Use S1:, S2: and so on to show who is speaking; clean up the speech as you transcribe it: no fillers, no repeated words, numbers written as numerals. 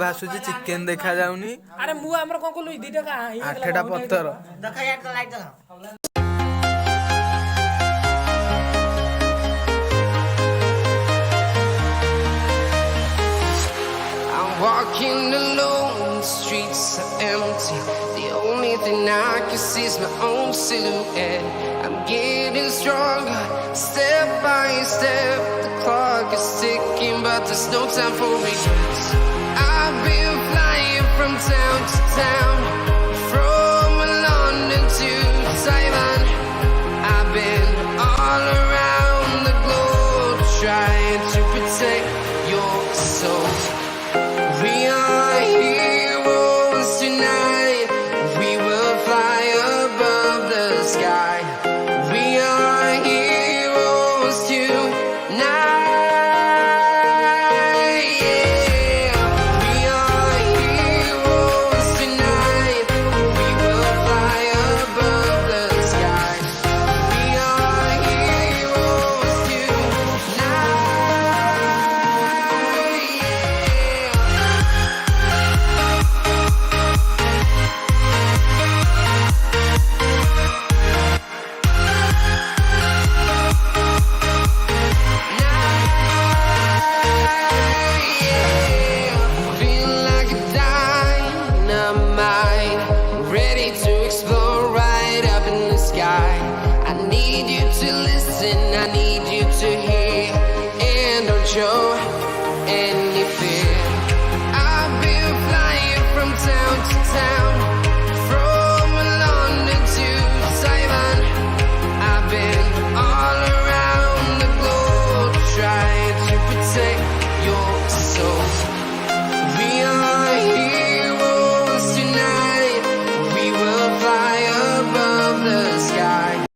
S1: ଭାସୁଛି ଚିକେନ ଦେଖା ଯାଉନି।
S2: ଆରେ ମୁଁ ଆମର କଣ କଲୁ ଦିଟା
S1: ଆଠଟା ପତର
S3: I'm walking alone, the streets are empty. The only thing I can see is my own silhouette. I'm getting stronger, step by step. The clock is ticking, but there's no time for regrets.